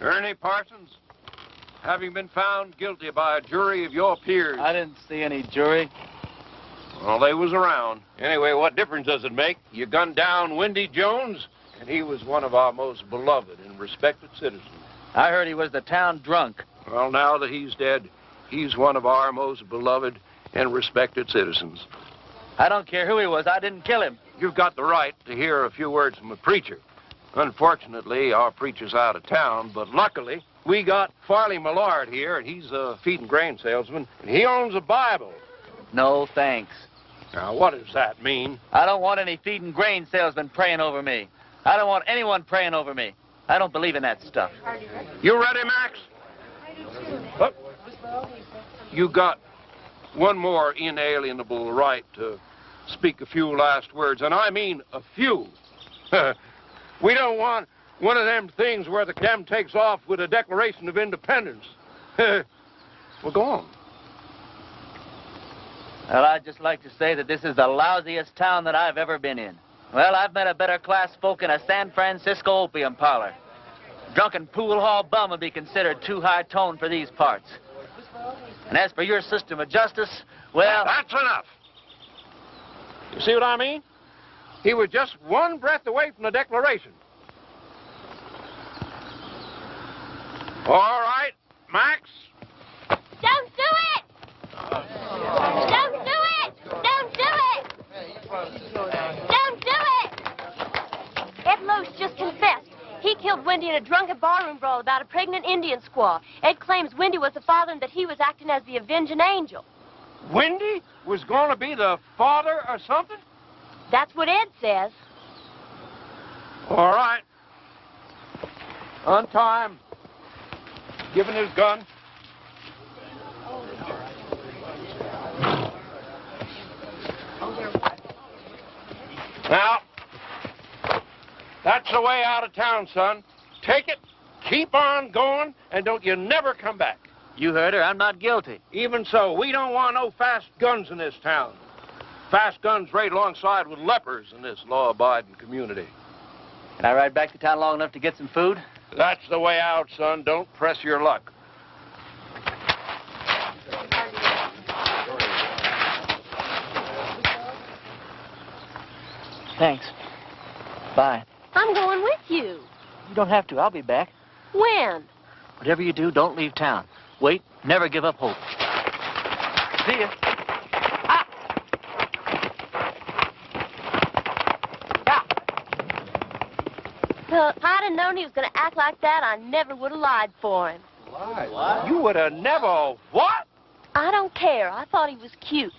Ernie Parsons, having been found guilty by a jury of your peers. I didn't see any jury. Well, they was around. Anyway, what difference does it make? You gunned down Wendy Jones, and he was one of our most beloved and respected citizens. I heard he was the town drunk. Well, now that he's dead, he's one of our most beloved and respected citizens. I don't care who he was. I didn't kill him. You've got the right to hear a few words from a preacher. Unfortunately, our preacher's out of town, but luckily, we got Farley Millard here, and he's a feed and grain salesman, and he owns a Bible. No, thanks. Now, what does that mean? I don't want any feed and grain salesman praying over me. I don't want anyone praying over me. I don't believe in that stuff. You ready, Max? Oh. You got one more inalienable right to speak a few last words, and I mean a few. We don't want one of them things where the cam takes off with a Declaration of Independence. Well, go on. Well, I'd just like to say that this is the lousiest town that I've ever been in. Well, I've met a better class folk in a San Francisco opium parlor. Drunken pool hall bum would be considered too high tone for these parts. And as for your system of justice, well... That's enough. You see what I mean? He was just one breath away from the Declaration. All right, Max. Don't do it! Don't do it! Don't do it! Don't do it! Ed Loach just confessed. He killed Wendy in a drunken barroom brawl about a pregnant Indian squaw. Ed claims Wendy was the father and that he was acting as the avenging angel. Wendy was going to be the father or something? That's what Ed says. All right. Untie him. Give him his gun. Now, that's the way out of town, son. Take it, keep on going, and don't you never come back. You heard her. I'm not guilty. Even so, we don't want no fast guns in this town. Fast guns right alongside with lepers in this law-abiding community. Can I ride back to town long enough to get some food? That's the way out, son. Don't press your luck. Thanks. Bye. I'm going with you. You don't have to. I'll be back. When? Whatever you do, don't leave town. Wait. Never give up hope. See ya. Well, if I'd have known he was going to act like that, I never would have lied for him. Lied? What? You would have never... What? I don't care. I thought he was cute.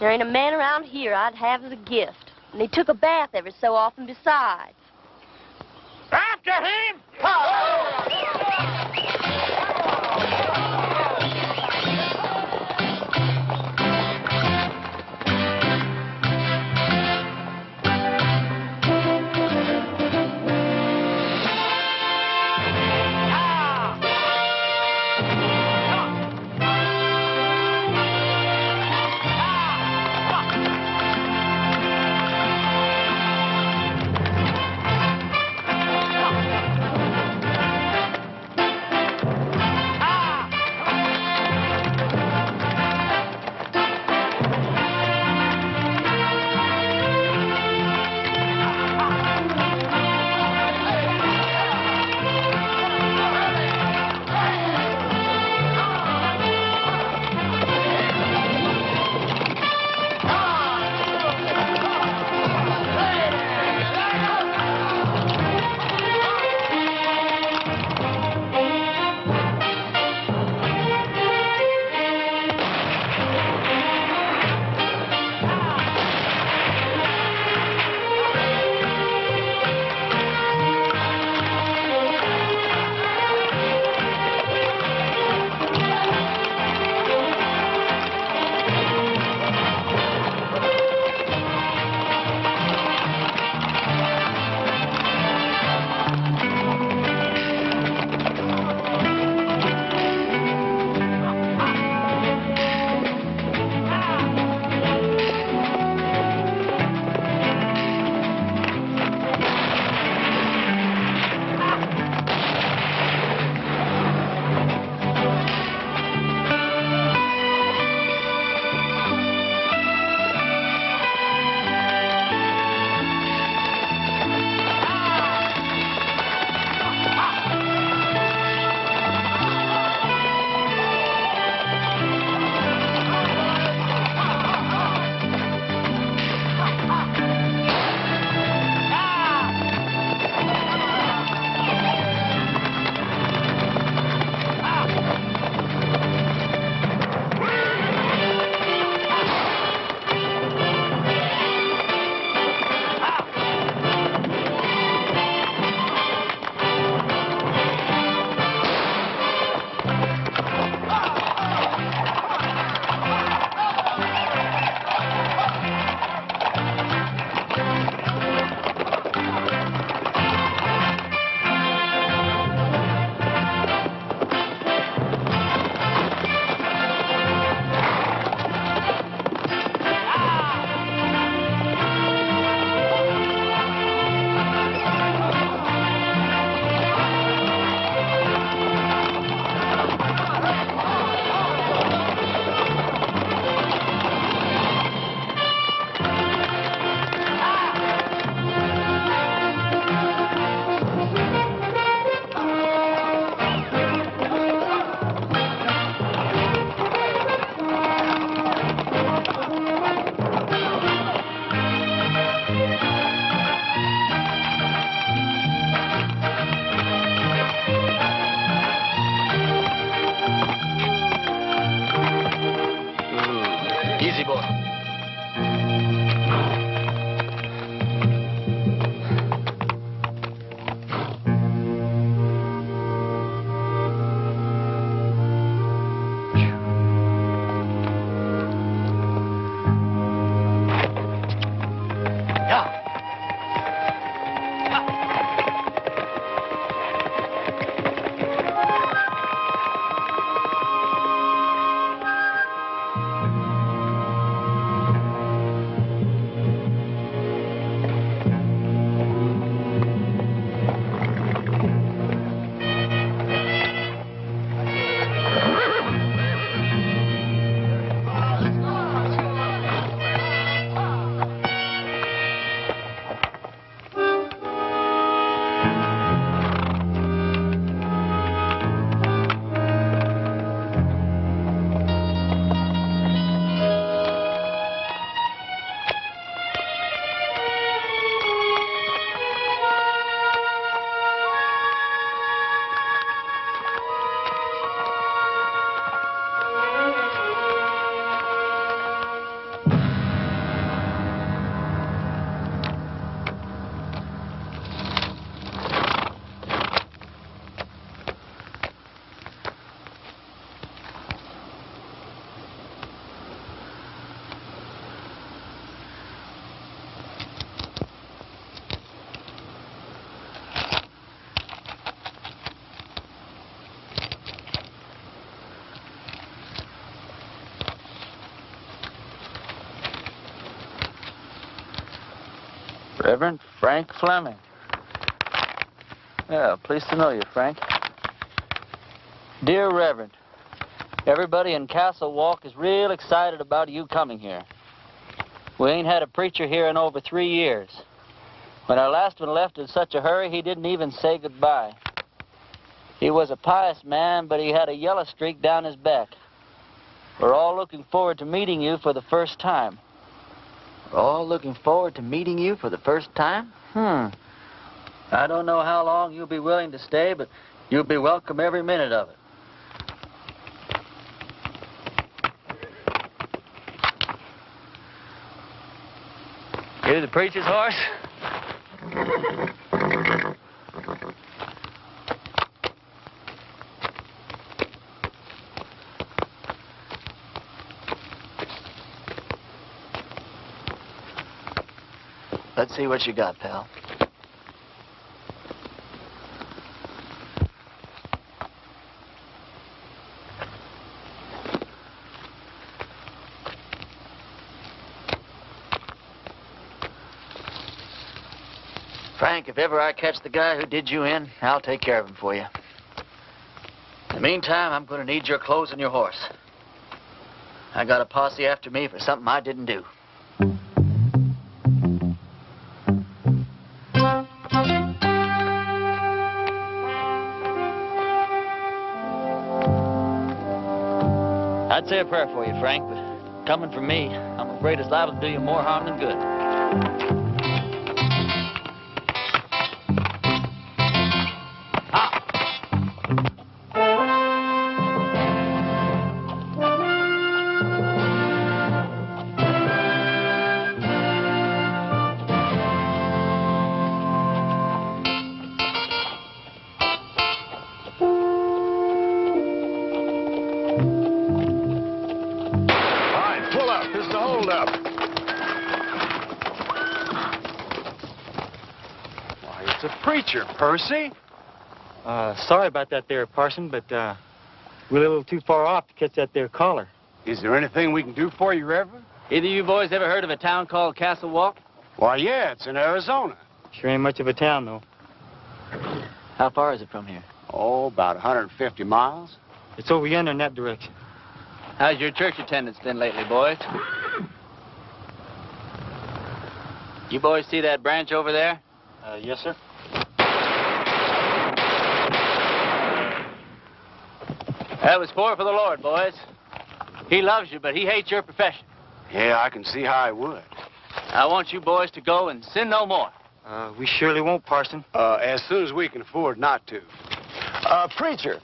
There ain't a man around here I'd have as a gift. And he took a bath every so often besides. After him! Frank Fleming. Yeah, pleased to know you, Frank. Dear Reverend, everybody in Castle Walk is real excited about you coming here. We ain't had a preacher here in over 3 years. When our last one left in such a hurry, he didn't even say goodbye. He was a pious man, but he had a yellow streak down his back. We're all looking forward to meeting you for the first time. We're all looking forward to meeting you for the first time? I don't know how long you'll be willing to stay, but you'll be welcome every minute of it. Here's the preacher's horse. Let's see what you got, pal. Frank, if ever I catch the guy who did you in, I'll take care of him for you. In the meantime, I'm going to need your clothes and your horse. I got a posse after me for something I didn't do. I'd say a prayer for you, Frank, but coming from me, I'm afraid it's liable to do you more harm than good. Percy? Sorry about that there, Parson, but we're a little too far off to catch that there caller. Is there anything we can do for you, Reverend? Either of you boys ever heard of a town called Castle Walk? Why, yeah, it's in Arizona. Sure ain't much of a town, though. How far is it from here? Oh, about 150 miles. It's over yonder in that direction. How's your church attendance been lately, boys? You boys see that branch over there? Yes, sir. That was for the Lord, boys. He loves you, but he hates your profession. Yeah, I can see how I would. I want you boys to go and sin no more. We surely won't, Parson. As soon as we can afford not to. Preacher,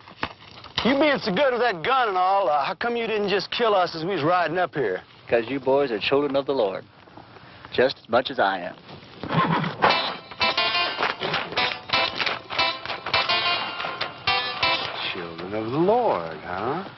you being so good with that gun and all, how come you didn't just kill us as we was riding up here? Because you boys are children of the Lord, just as much as I am. Children of the Lord, huh?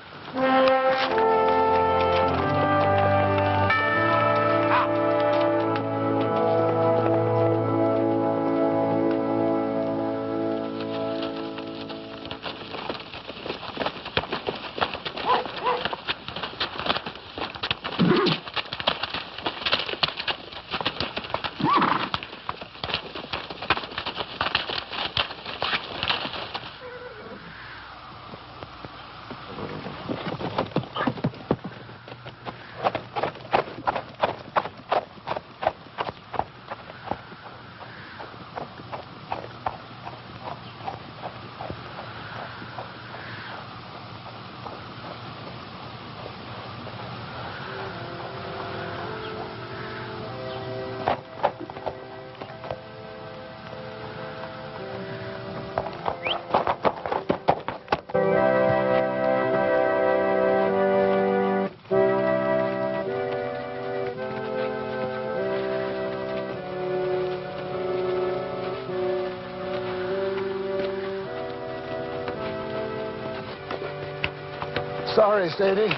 Sorry, Sadie.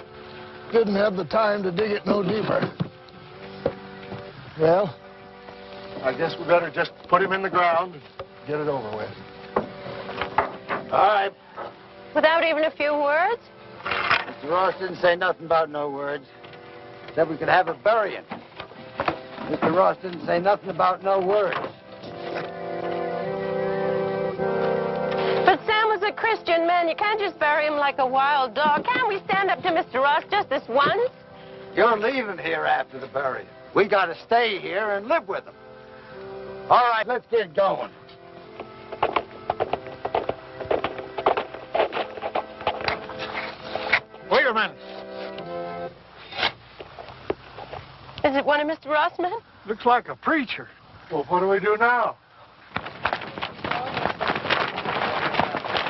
Didn't have the time to dig it no deeper. Well, I guess we better just put him in the ground and get it over with. All right. Without even a few words? Mr. Ross didn't say nothing about no words. Said we could have a burying. Mr. Ross didn't say nothing about no words. Christian man. You can't just bury him like a wild dog. Can't we stand up to Mr. Ross just this once? You're leaving here after the burial. We got to stay here and live with him. All right, let's get going. Wait a minute. Is it one of Mr. Ross' men? Looks like a preacher. Well, what do we do now?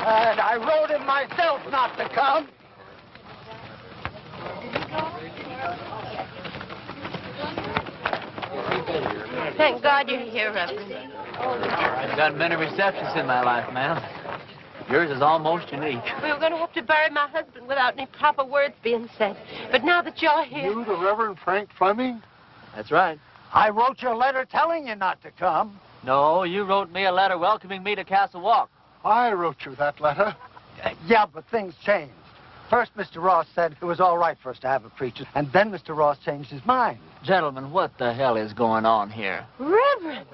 And I wrote him myself not to come. Thank God you're here, Reverend. I've done many receptions in my life, ma'am. Yours is almost unique. We were going to have to bury my husband without any proper words being said. But now that you're here... You, the Reverend Frank Fleming? That's right. I wrote you a letter telling you not to come. No, you wrote me a letter welcoming me to Castle Walk. I wrote you that letter. Yeah, but things changed. First, Mr. Ross said it was all right for us to have a preacher, and then Mr. Ross changed his mind. Gentlemen, what the hell is going on here? Reverend!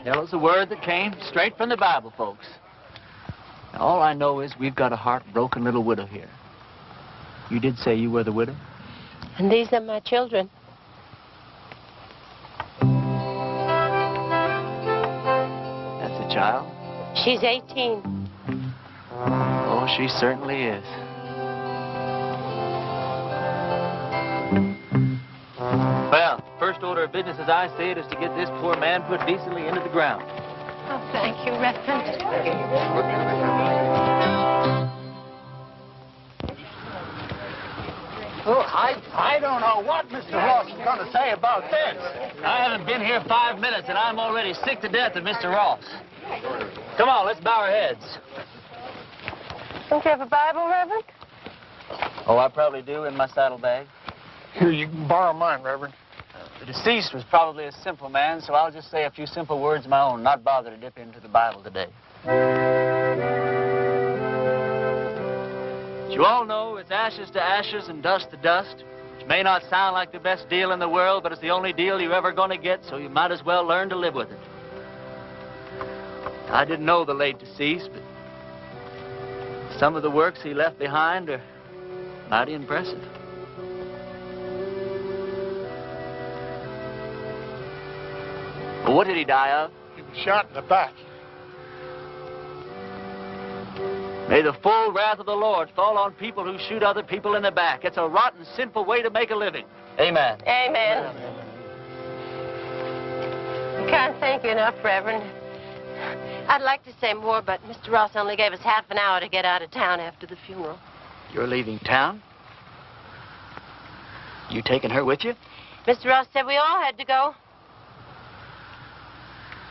Hell is a word that came straight from the Bible, folks. Now, all I know is we've got a heartbroken little widow here. You did say you were the widow? And these are my children. That's a child? She's 18. Oh, she certainly is. Well, first order of business as I see it is to get this poor man put decently into the ground. Oh, thank you, Reverend. Oh, I don't know what Mr. Ross is going to say about this. I haven't been here 5 minutes, and I'm already sick to death of Mr. Ross. Come on, let's bow our heads. Don't you have a Bible, Reverend? Oh, I probably do in my saddlebag. Here, you can borrow mine, Reverend. The deceased was probably a simple man, so I'll just say a few simple words of my own, not bother to dip into the Bible today. As you all know, it's ashes to ashes and dust to dust, which may not sound like the best deal in the world, but it's the only deal you're ever going to get, so you might as well learn to live with it. I didn't know the late deceased, but some of the works he left behind are mighty impressive. Well, what did he die of? He was shot in the back. May the full wrath of the Lord fall on people who shoot other people in the back. It's a rotten, sinful way to make a living. Amen. Amen. We can't thank you enough, Reverend. I'd like to say more, but Mr. Ross only gave us half an hour to get out of town after the funeral. You're leaving town? You taking her with you? Mr. Ross said we all had to go.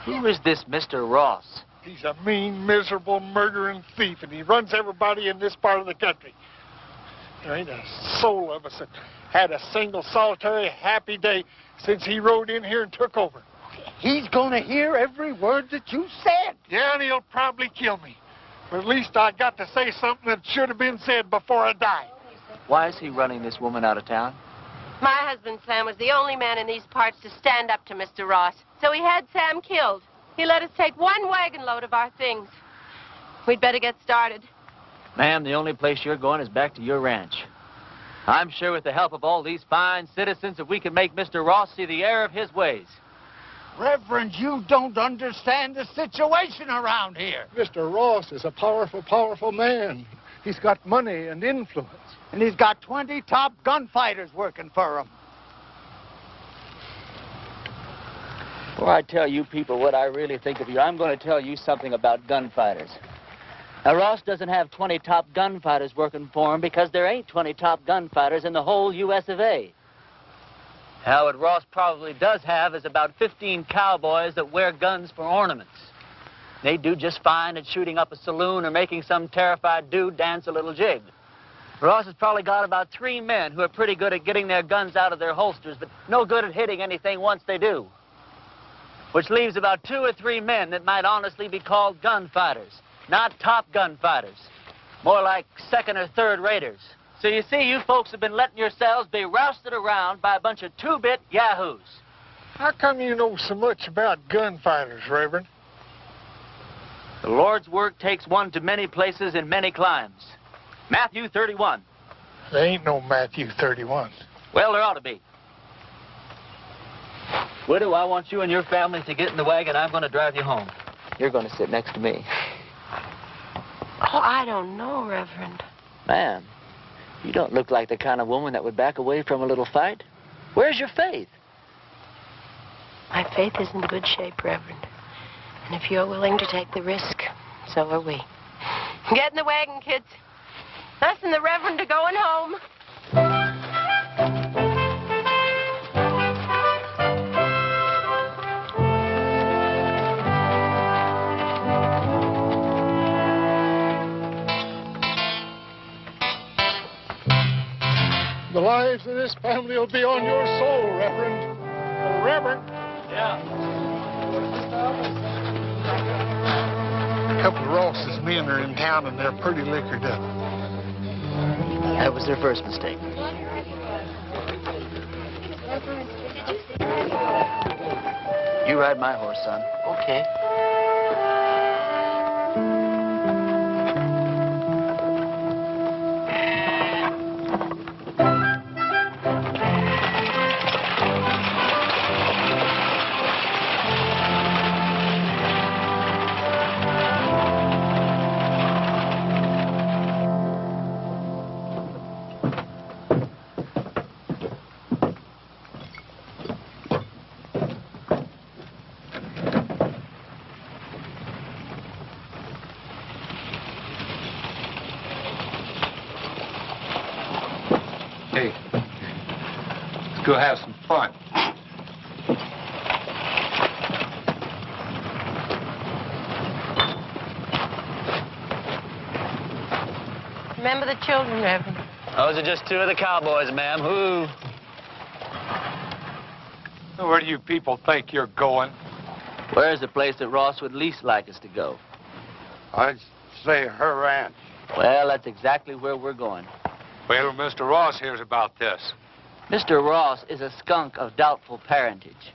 Who is this Mr. Ross? He's a mean, miserable, murdering thief, and he runs everybody in this part of the country. There ain't a soul of us that had a single, solitary, happy day since he rode in here and took over. He's going to hear every word that you said. Yeah, and he'll probably kill me. But at least I got to say something that should have been said before I died. Why is he running this woman out of town? My husband, Sam, was the only man in these parts to stand up to Mr. Ross. So he had Sam killed. He let us take one wagon load of our things. We'd better get started. Ma'am, the only place you're going is back to your ranch. I'm sure with the help of all these fine citizens that we can make Mr. Ross see the error of his ways. Reverend, you don't understand the situation around here. Mr. Ross is a powerful, powerful man. He's got money and influence. And he's got 20 top gunfighters working for him. Before I tell you people what I really think of you, I'm going to tell you something about gunfighters. Now, Ross doesn't have 20 top gunfighters working for him because there ain't 20 top gunfighters in the whole U.S. of A. Now, what Ross probably does have is about 15 cowboys that wear guns for ornaments. They do just fine at shooting up a saloon or making some terrified dude dance a little jig. Ross has probably got about 3 men who are pretty good at getting their guns out of their holsters, but no good at hitting anything once they do. Which leaves about 2 or 3 men that might honestly be called gunfighters. Not top gunfighters. More like second or third raters. So you see, you folks have been letting yourselves be rousted around by a bunch of two-bit yahoos. How come you know so much about gunfighters, Reverend? The Lord's work takes one to many places in many climes. Matthew 31. There ain't no Matthew 31. Well, there ought to be. Widow, I want you and your family to get in the wagon. I'm going to drive you home. You're going to sit next to me. Oh, I don't know, Reverend. Ma'am, you don't look like the kind of woman that would back away from a little fight. Where's your faith? My faith is in good shape, Reverend. And if you're willing to take the risk, so are we. Get in the wagon, kids. Us and the Reverend are going home. The lives of this family will be on your soul, Reverend. Oh, Reverend. Yeah. A couple of Ross's men are in town, and they're pretty liquored up. That was their first mistake. You ride my horse, son. Okay. Hey, let's go have some fun. Remember the children, Reverend. Those are just two of the cowboys, ma'am. Who? Where do you people think you're going? Where's the place that Ross would least like us to go? I'd say her ranch. Well, that's exactly where we're going. Wait till Mr. Ross hears about this. Mr. Ross is a skunk of doubtful parentage.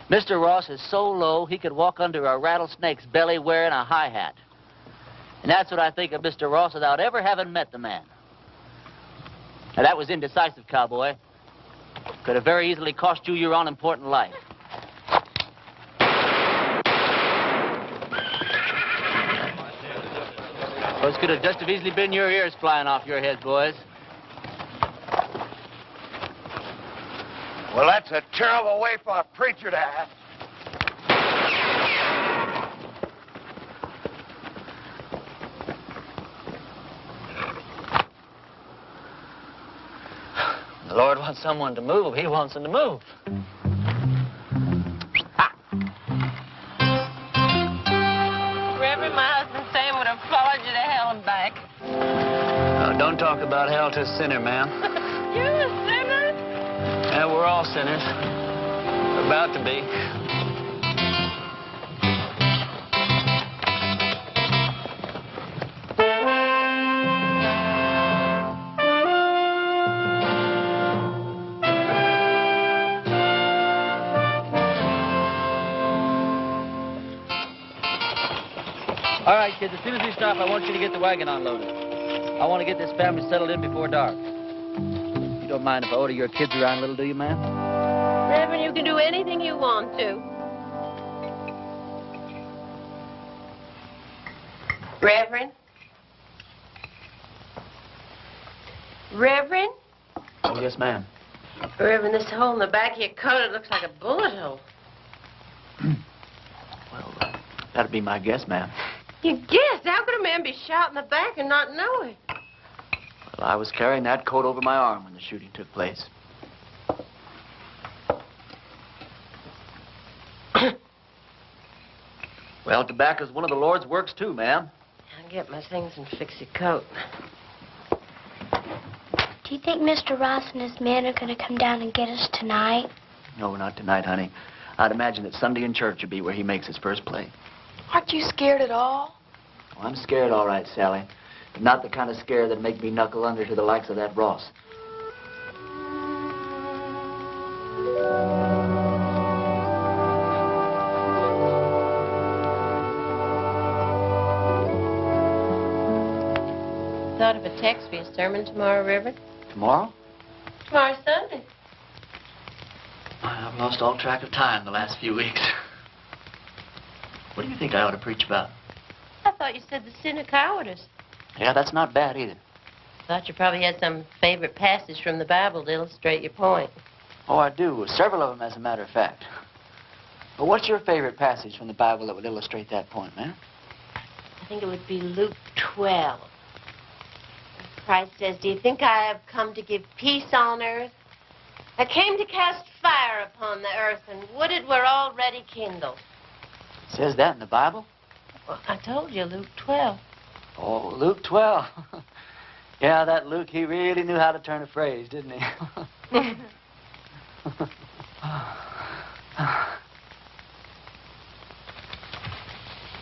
Mr. Ross is so low he could walk under a rattlesnake's belly wearing a high hat. And that's what I think of Mr. Ross without ever having met the man. Now, that was indecisive, cowboy. Could have very easily cost you your all-important life. Those could have just as easily been your ears flying off your heads, boys. Well, that's a terrible way for a preacher to act. The Lord wants someone to move. He wants them to move. Reverend, my husband Sam would have followed you to hell and back. Don't talk about hell to a sinner, ma'am. You're a sinner? Yeah, we're all sinners. About to be. All right, kids, as soon as we stop, I want you to get the wagon unloaded. I want to get this family settled in before dark. You don't mind if I order your kids around a little, do you, ma'am? Reverend, you can do anything you want to. Reverend? Reverend? Oh, yes, ma'am. Reverend, this hole in the back of your coat, it looks like a bullet hole. Well, that'd be my guess, ma'am. You guessed? How could a man be shot in the back and not know it? Well, I was carrying that coat over my arm when the shooting took place. Well, tobacco's one of the Lord's works, too, ma'am. I'll get my things and fix your coat. Do you think Mr. Ross and his men are going to come down and get us tonight? No, not tonight, honey. I'd imagine that Sunday in church would be where he makes his first play. Aren't you scared at all? Oh, I'm scared, all right, Sally. But not the kind of scare that'd make me knuckle under to the likes of that Ross. thought of a text for your sermon tomorrow, Reverend? Tomorrow? Tomorrow's Sunday. I've lost all track of time the last few weeks. What do you think I ought to preach about? I thought you said the sin of cowardice. Yeah, that's not bad either. Thought you probably had some favorite passage from the Bible to illustrate your point. Oh, I do. Several of them, as a matter of fact. But what's your favorite passage from the Bible that would illustrate that point, man? I think it would be Luke 12. Christ says, do you think I have come to give peace on earth? I came to cast fire upon the earth, and would it were already kindled. It says that in the Bible? Well, I told you, Luke 12. Oh, Luke 12. Yeah, that Luke, he really knew how to turn a phrase, didn't he?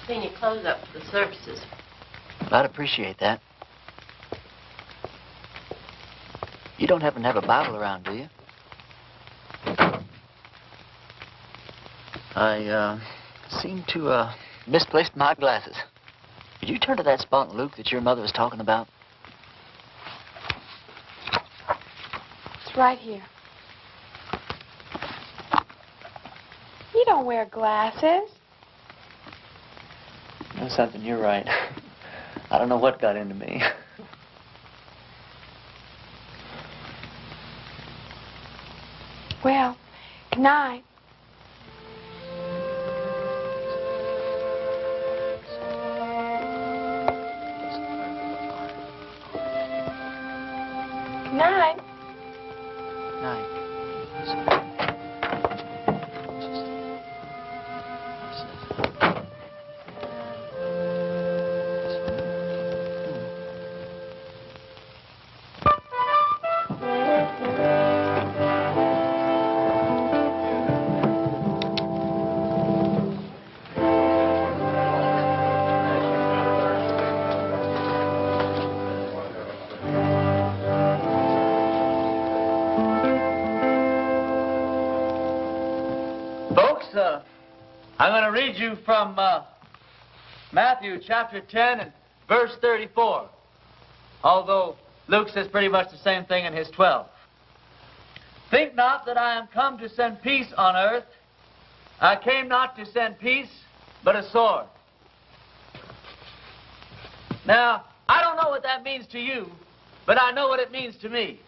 Clean your clothes up for the services. I'd appreciate that. You don't happen to have a Bible around, do you? I seem to misplaced my glasses. Could you turn to that spot in Luke that your mother was talking about? It's right here. You don't wear glasses. You know something, you're right. I don't know what got into me. Well, good night. Good night. I'm going to read you from Matthew chapter 10 and verse 34. Although Luke says pretty much the same thing in his 12. Think not that I am come to send peace on earth. I came not to send peace, but a sword. Now, I don't know what that means to you, but I know what it means to me.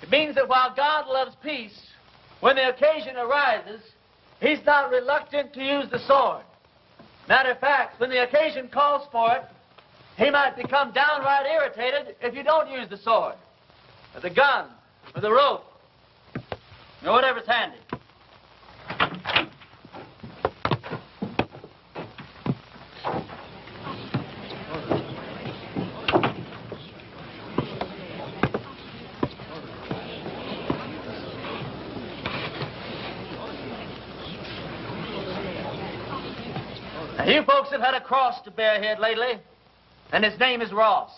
It means that while God loves peace, when the occasion arises, He's not reluctant to use the sword. Matter of fact, when the occasion calls for it, He might become downright irritated if you don't use the sword, or the gun, or the rope, or whatever's handy. Now, you folks have had a cross to bear here lately, and his name is Ross.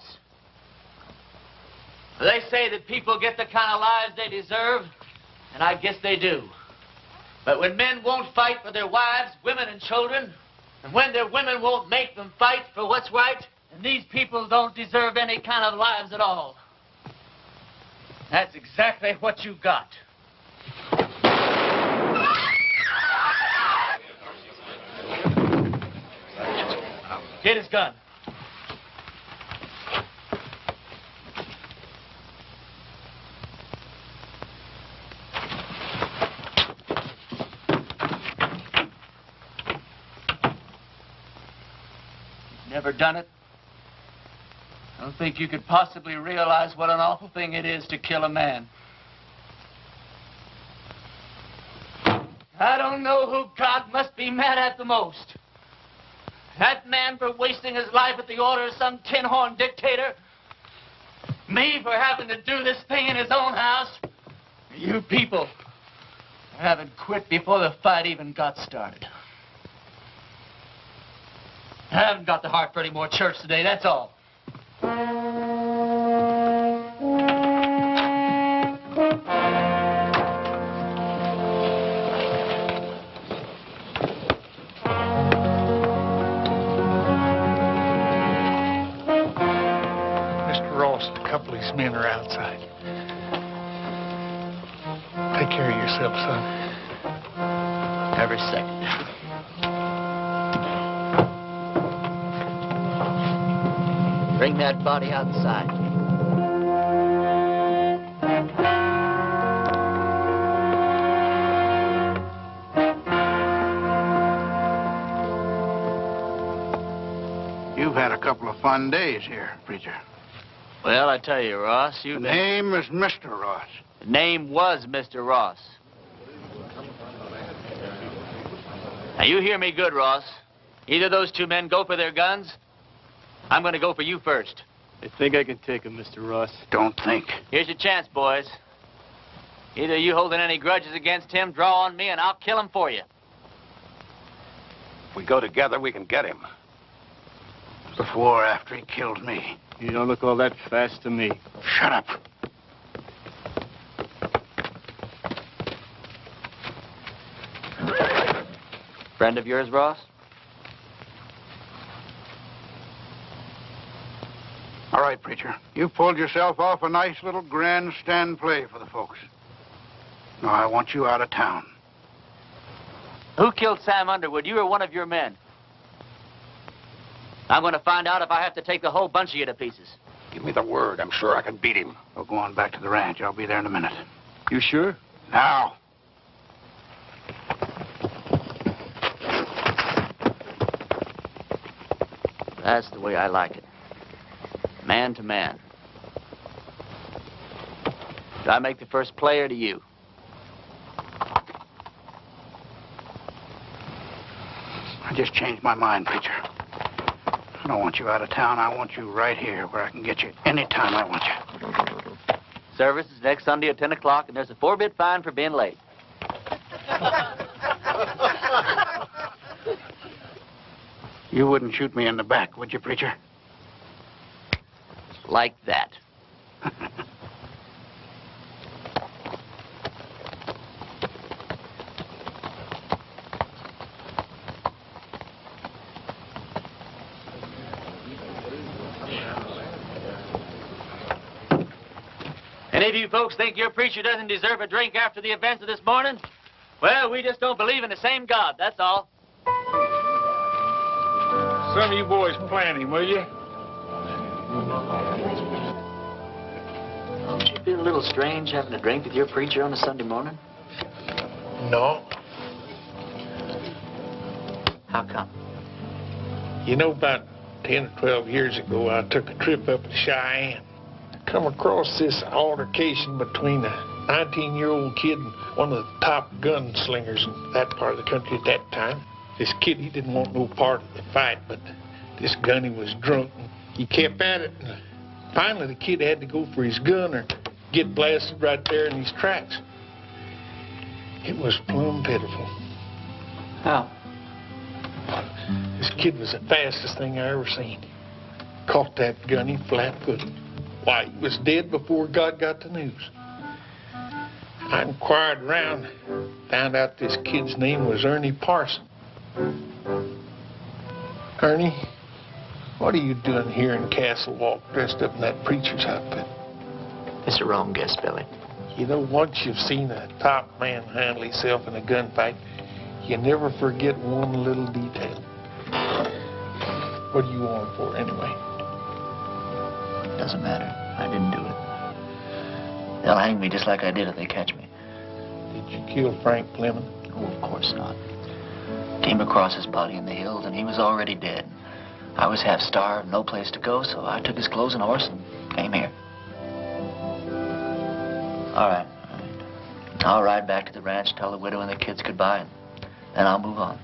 They say that people get the kind of lives they deserve, and I guess they do. But when men won't fight for their wives, women, and children, and when their women won't make them fight for what's right, then these people don't deserve any kind of lives at all. That's exactly what you got. Get his gun. Never done it? I don't think you could possibly realize what an awful thing it is to kill a man. I don't know who God must be mad at the most. That man for wasting his life at the order of some tin-horn dictator. Me for having to do this thing in his own house. You people for having quit before the fight even got started. I haven't got the heart for any more church today, that's all. policemen are outside. Take care of yourself, son. Every second. Bring that body outside. You've had a couple of fun days here, preacher. Well, I tell you, Ross, The name is Mr. Ross. The name was Mr. Ross. Now, you hear me good, Ross. Either those two men go for their guns. I'm going to go for you first. I think I can take him, Mr. Ross. Don't think. Here's your chance, boys. Either you holding any grudges against him, draw on me, and I'll kill him for you. If we go together, we can get him. Before or after he killed me. You don't look all that fast to me. Shut up. Friend of yours, Ross? All right, preacher. You pulled yourself off a nice little grandstand play for the folks. Now I want you out of town. Who killed Sam Underwood? You or one of your men? I'm going to find out if I have to take the whole bunch of you to pieces. Give me the word. I'm sure I can beat him. We'll go on back to the ranch. I'll be there in a minute. You sure? Now. That's the way I like it. Man to man. Do I make the first play or do you? I just changed my mind, preacher. I don't want you out of town. I want you right here where I can get you anytime I want you. Service is next Sunday at 10 o'clock, and there's a 4-bit fine for being late. You wouldn't shoot me in the back, would you, preacher? Like that. Any of you folks think your preacher doesn't deserve a drink after the events of this morning? Well, we just don't believe in the same God, that's all. Some of you boys plan him, will you? Don't you feel a little strange having a drink with your preacher on a Sunday morning? No. How come? You know, about 10 or 12 years ago, I took a trip up to Cheyenne. I come across this altercation between a 19-year-old kid and one of the top gunslingers in that part of the country at that time. This kid, he didn't want no part of the fight, but this gunny was drunk. And he kept at it, and finally the kid had to go for his gun or get blasted right there in his tracks. It was plumb pitiful. How? This kid was the fastest thing I ever seen. Caught that gunny flat-footed. Why, he was dead before God got the news. I inquired around, found out this kid's name was Ernie Parsons. Ernie, what are you doing here in Castle Walk dressed up in that preacher's outfit? It's a wrong guess, Billy. You know, once you've seen a top man handle himself in a gunfight, you never forget one little detail. What do you want for, anyway? Doesn't matter. I didn't do it. They'll hang me just like I did if they catch me. Did you kill Frank Fleming? Oh, of course not. Came across his body in the hills, and he was already dead. I was half starved, no place to go, so I took his clothes and horse and came here. All right. I'll ride back to the ranch, tell the widow and the kids goodbye, and then I'll move on.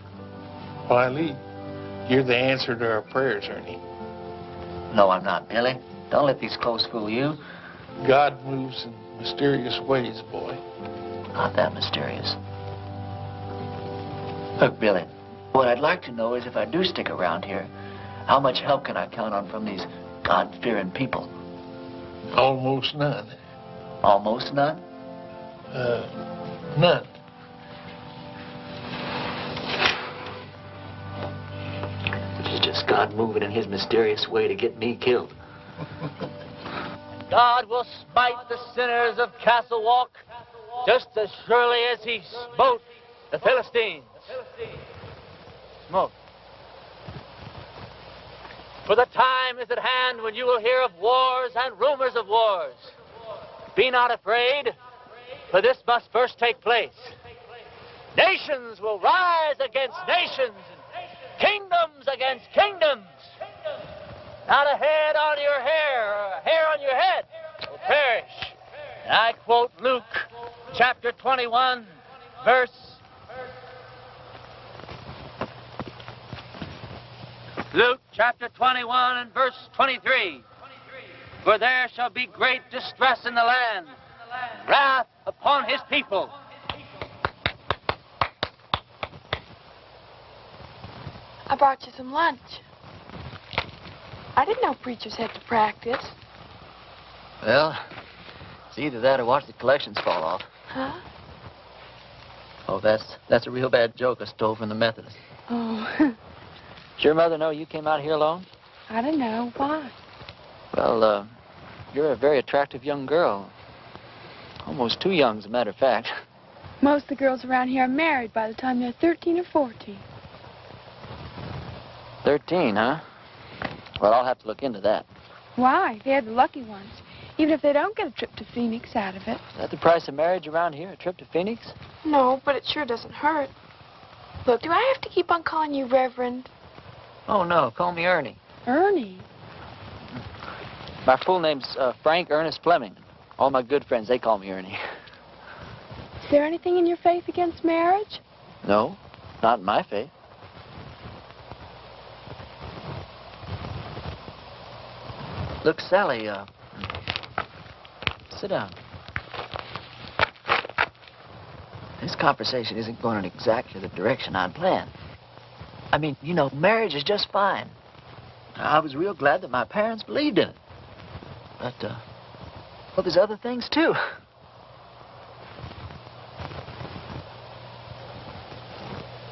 Why, Lee, you're the answer to our prayers, Ernie. No, I'm not, Billy. Don't let these clothes fool you. God moves in mysterious ways, boy. Not that mysterious. Look, Billy, what I'd like to know is if I do stick around here, how much help can I count on from these God-fearing people? Almost none. Almost none? None. Which is just God moving in his mysterious way to get me killed. God will smite the sinners of Castle Walk just as surely as he smote the Philistines. Smote. For the time is at hand when you will hear of wars and rumors of wars. Be not afraid, for this must first take place. Nations will rise against nations, and kingdoms against kingdoms. Not a head on your hair, or a hair on your head will perish. And I quote Luke chapter 21, verse... Luke chapter 21 and verse 23. For there shall be great distress in the land, wrath upon his people. I brought you some lunch. I didn't know preachers had to practice. Well, it's either that or watch the collections fall off. Huh? Oh, that's a real bad joke I stole from the Methodists. Oh, Did your mother know you came out here alone? I don't know. Why? Well, you're a very attractive young girl. Almost too young, as a matter of fact. Most of the girls around here are married by the time they're 13 or 14. 13, huh? Well, I'll have to look into that. Why? They're the lucky ones. Even if they don't get a trip to Phoenix out of it. Is that the price of marriage around here, a trip to Phoenix? No, but it sure doesn't hurt. Look, do I have to keep on calling you Reverend? Oh, no. Call me Ernie. Ernie? My full name's Frank Ernest Fleming. All my good friends, they call me Ernie. Is there anything in your faith against marriage? No, not in my faith. Look, Sally, sit down. This conversation isn't going in exactly the direction I'd planned. I mean, you know, marriage is just fine. I was real glad that my parents believed in it. But, well, there's other things, too.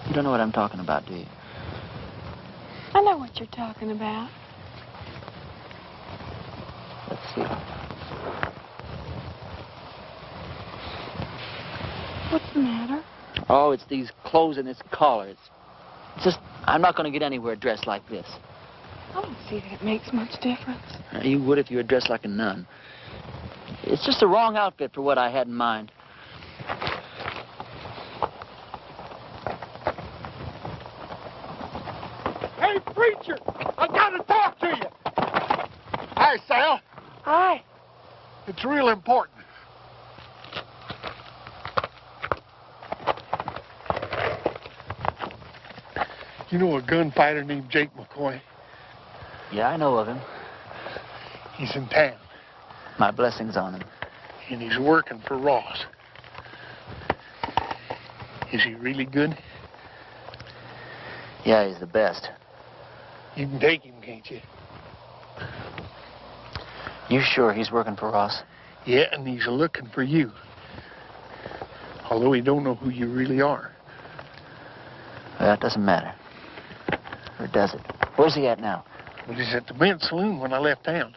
You don't know what I'm talking about, do you? I know what you're talking about. Let's see. What's the matter? Oh, it's these clothes and this collar. It's just, I'm not going to get anywhere dressed like this. I don't see that it makes much difference. You would if you were dressed like a nun. It's just the wrong outfit for what I had in mind. Hey, preacher! I gotta talk to you! Hi, Sal. Hi. It's real important. You know a gunfighter named Jake McCoy? Yeah, I know of him. He's in town, My blessings on him. and he's working for Ross. Is he really good? Yeah, he's the best. You can take him, can't you? You sure he's working for Ross? Yeah, and he's looking for you. Although he don't know who you really are. Well, that doesn't matter. Or does it? Where's he at now? Well, he's at the men's saloon when I left town.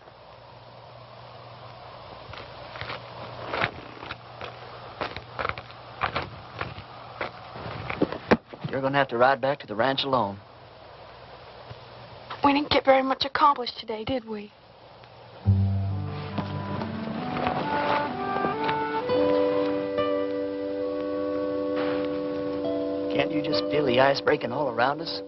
You're going to have to ride back to the ranch alone. We didn't get very much accomplished today, did we? Can't you just feel the ice breaking all around us?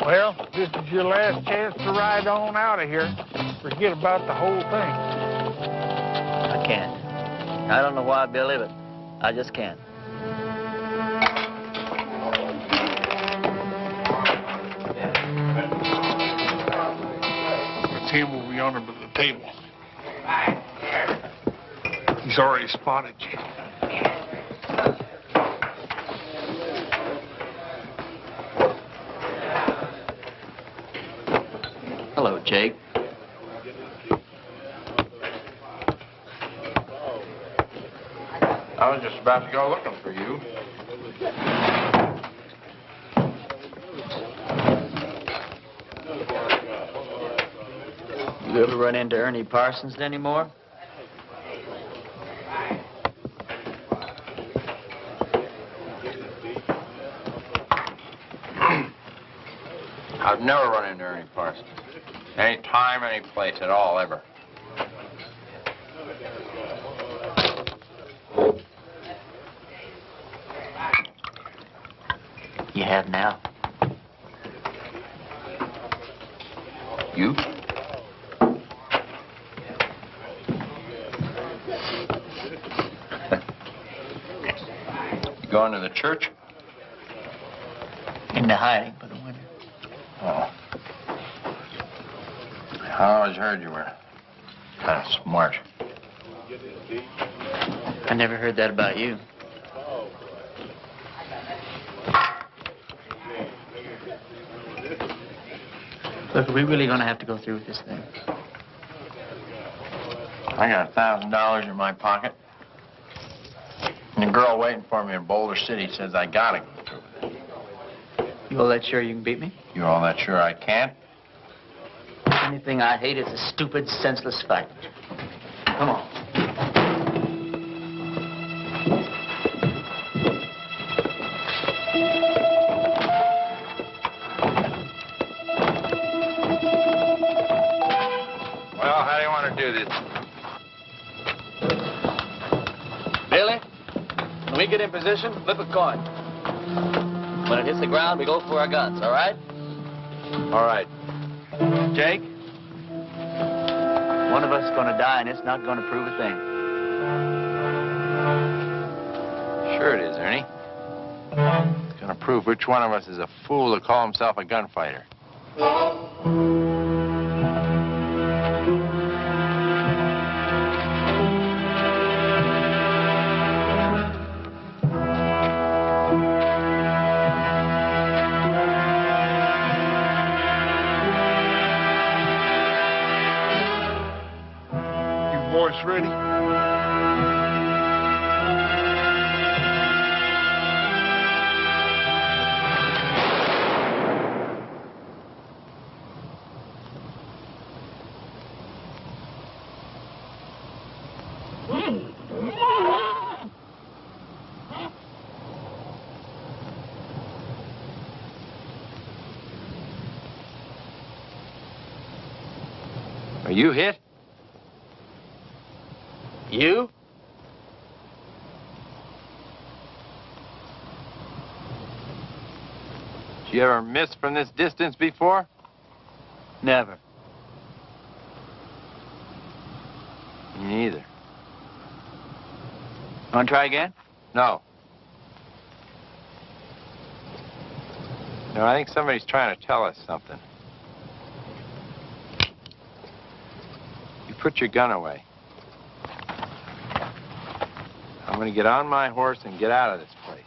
Well, this is your last chance to ride on out of here. Forget about the whole thing. I can't. I don't know why, Billy, but I just can't. him over yonder by the table. He's already spotted you. Hello, Jake. I was just about to go looking for you. You ever run into Ernie Parsons anymore? I've never run into Ernie Parsons. Any time, any place at all, ever. You have now. You? You going to the church? Into hiding for the winter. Oh. I always heard you were kind of smart. I never heard that about you. Look, are we really going to have to go through with this thing? I got $1,000 in my pocket. And the girl waiting for me in Boulder City says I gotta go through with it. You all that sure you can beat me? You all that sure I can't? The only thing I hate is a stupid, senseless fight. Come on. Well, how do you want to do this? Billy, when we get in position, flip a coin. When it hits the ground, we go for our guns, all right? All right. Jake, one of us is going to die, and it's not going to prove a thing. Sure it is, Ernie. It's going to prove which one of us is a fool to call himself a gunfighter. Boys ready? Are you hit? You? Did you ever miss from this distance before? Never. Me neither. Want to try again? No. No, I think somebody's trying to tell us something. You put your gun away. I'm going to get on my horse and get out of this place.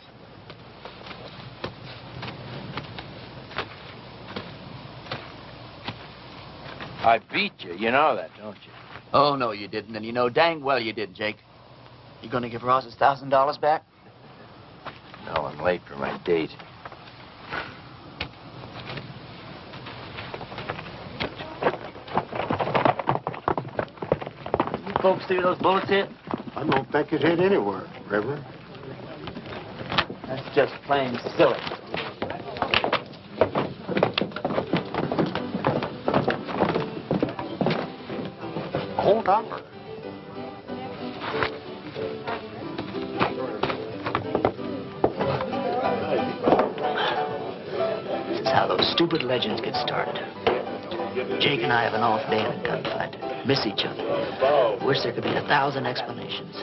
I beat you. You know that, don't you? Oh, no, you didn't. And you know dang well you did, Jake. You going to give Ross his $1,000 back? No, I'm late for my date. You folks see those bullets hit? I don't think it hit anywhere, Reverend. That's just plain silly. Hold on. This is how those stupid legends get started. Jake and I have an off day in a gunfight. Miss each other. Wish there could be 1,000 explanations.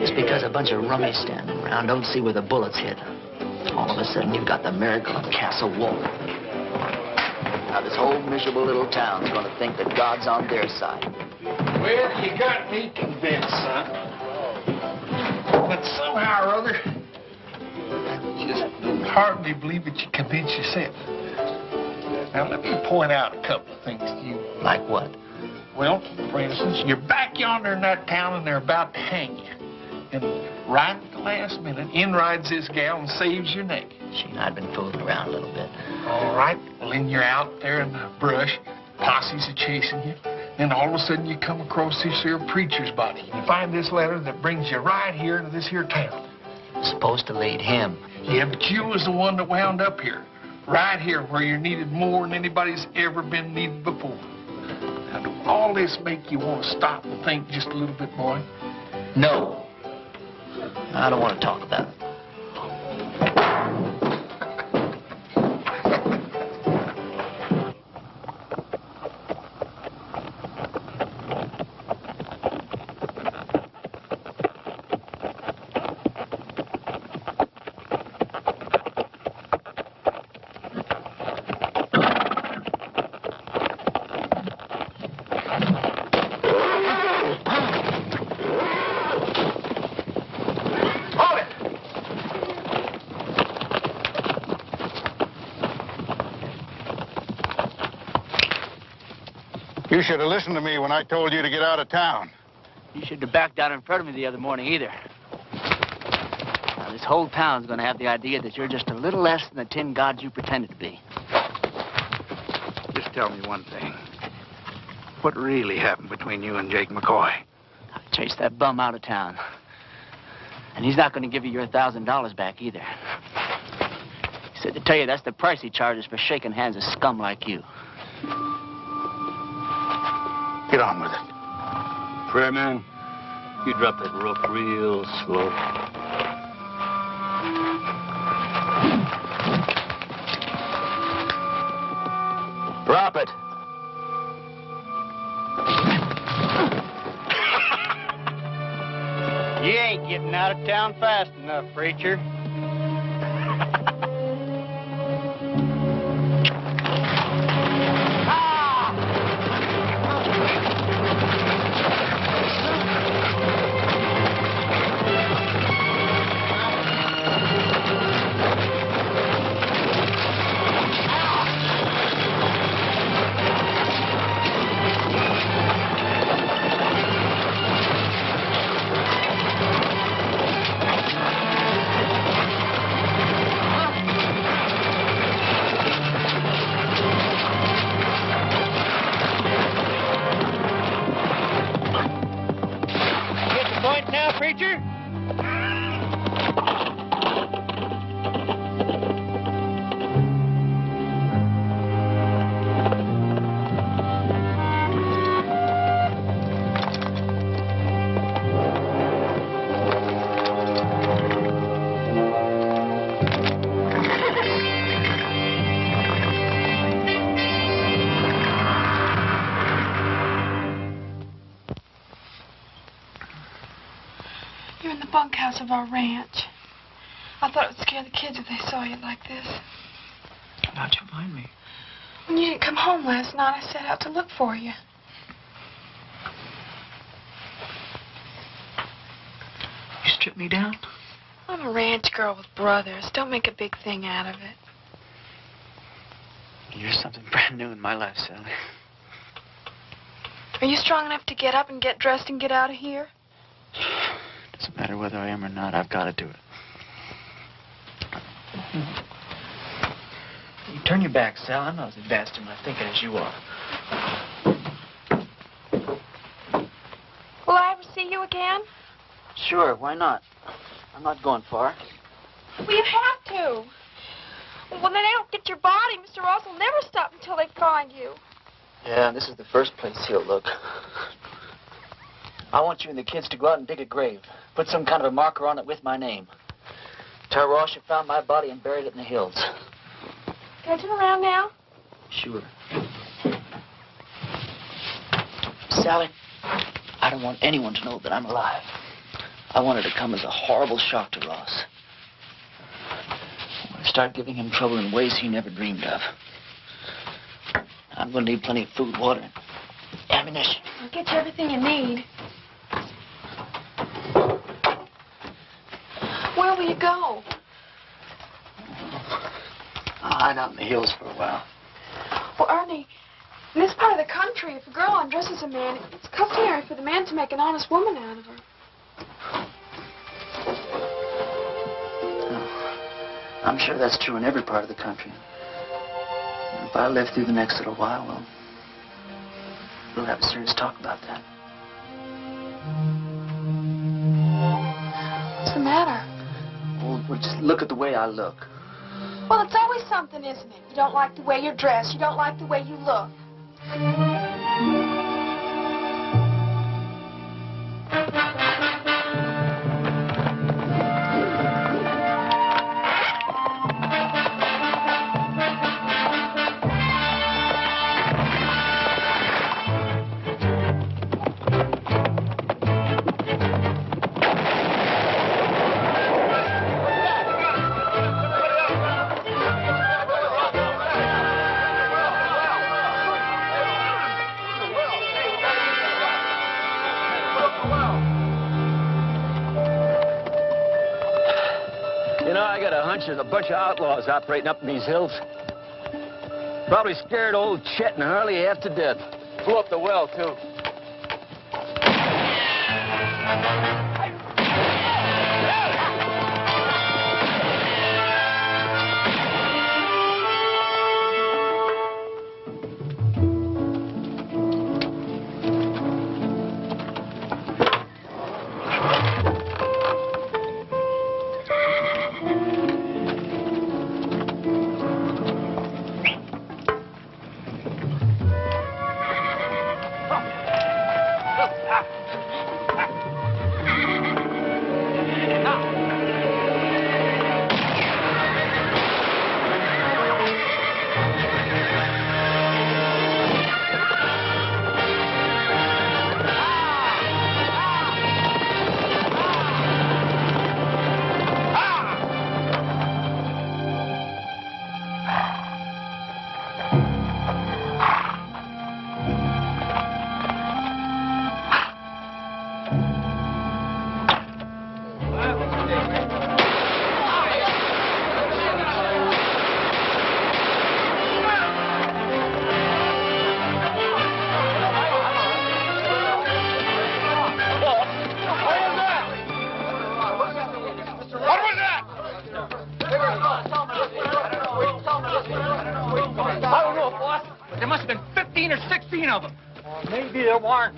It's because a bunch of rummies standing around don't see where the bullets hit. All of a sudden, you've got the miracle of Castle Wolf. Now, this whole miserable little town's going to think that God's on their side. Well, you got me convinced, son. But somehow or other, I just hardly believe that you convinced yourself. Now, let me point out a couple of things to you. Like what? Well, for instance, you're back yonder in that town and they're about to hang you. And right at the last minute, in rides this gal and saves your neck. She and I had been fooling around a little bit. All right. Well, then you're out there in the brush. Posses are chasing you. Then all of a sudden you come across this here preacher's body. You find this letter that brings you right here to this here town. Supposed to lead him. Yeah, but you was the one that wound up here. Right here where you're needed more than anybody's ever been needed before. Now, do all this make you want to stop and think just a little bit, boy? No. I don't want to talk about it. You should have listened to me when I told you to get out of town. You shouldn't have backed down in front of me the other morning either. Now, this whole town's going to have the idea that you're just a little less than the tin god you pretended to be. Just tell me one thing. What really happened between you and Jake McCoy? I chased that bum out of town. And he's not going to give you your $1,000 back either. He said to tell you that's the price he charges for shaking hands with scum like you. Get on with it. Prayer man, you drop that rope real slow. Drop it. You ain't getting out of town fast enough, preacher. Preacher? You're in the bunkhouse of our ranch. I thought it would scare the kids if they saw you like this. How'd you find me? When you didn't come home last night, I set out to look for you. You stripped me down? I'm a ranch girl with brothers. Don't make a big thing out of it. You're something brand new in my life, Sally. Are you strong enough to get up and get dressed and get out of here? Doesn't matter whether I am or not, I've got to do it. You turn your back, Sal. I'm not as advanced in my thinking as you are. Will I ever see you again? Sure, why not? I'm not going far. Well, you have to. When they don't get your body, Mr. Ross will never stop until they find you. Yeah, this is the first place he'll look. I want you and the kids to go out and dig a grave. Put some kind of a marker on it with my name. Tell Ross you found my body and buried it in the hills. Can I turn around now? Sure. Sally, I don't want anyone to know that I'm alive. I want it to come as a horrible shock to Ross. I want to start giving him trouble in ways he never dreamed of. I'm going to need plenty of food, water, and ammunition. I'll get you everything you need. Where will you go? I'll hide out in the hills for a while. Well, Ernie, in this part of the country, if a girl undresses a man, it's customary for the man to make an honest woman out of her. I'm sure that's true in every part of the country. If I live through the next little while, well, we'll have a serious talk about that. What's the matter? Well, just look at the way I look. Well, it's always something, isn't it? You don't like the way you're dressed. You don't like the way you look. There's a bunch of outlaws operating up in these hills. Probably scared old Chet and Harley half to death. Blew up the well, too.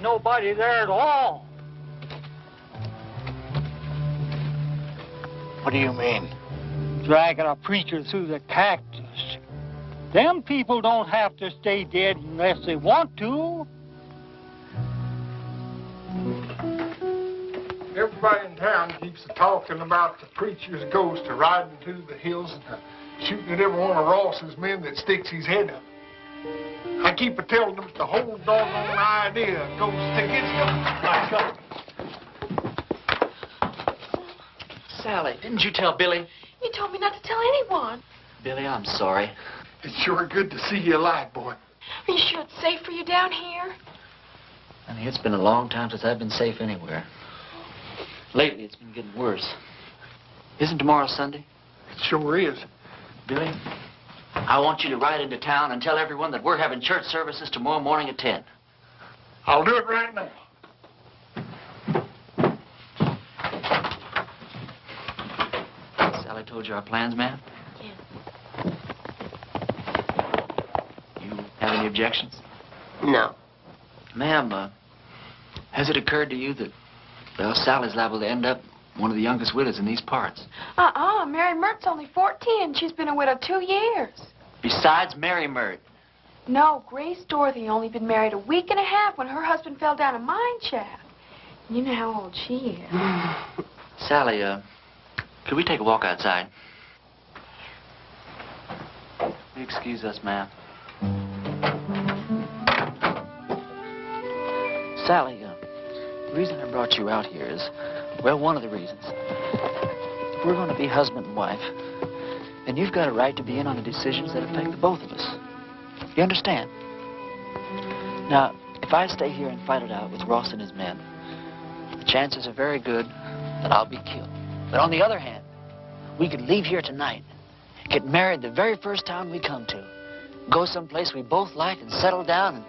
Nobody there at all. What do you mean? Dragging a preacher through the cactus. Them people don't have to stay dead unless they want to. Everybody in town keeps talking about the preacher's ghost riding through the hills and shooting at every one of Ross's men that sticks his head up. I keep telling them it's the whole doggone idea goes to get Sally, didn't you tell Billy? You told me not to tell anyone. Billy, I'm sorry. It's sure good to see you alive, boy. Are you sure it's safe for you down here? Honey, it's been a long time since I've been safe anywhere. Lately, it's been getting worse. Isn't tomorrow Sunday? It sure is. Billy, I want you to ride into town and tell everyone that we're having church services tomorrow morning at 10. I'll do it right now. Sally told you our plans, ma'am? Yeah. You have any objections? No. Ma'am, has it occurred to you that, well, Sally's liable to end up one of the youngest widows in these parts? Mary Mert's only 14 and she's been a widow 2 years. Besides Mary Mert. No, Grace Dorothy only been married a week and a half when her husband fell down a mine shaft. You know how old she is. Sally, could we take a walk outside? Excuse us, ma'am. Sally, the reason I brought you out here is, well, one of the reasons. If we're going to be husband and wife, then you've got a right to be in on the decisions that affect the both of us. You understand? Now, if I stay here and fight it out with Ross and his men, the chances are very good that I'll be killed. But on the other hand, we could leave here tonight, get married the very first town we come to, go someplace we both like and settle down and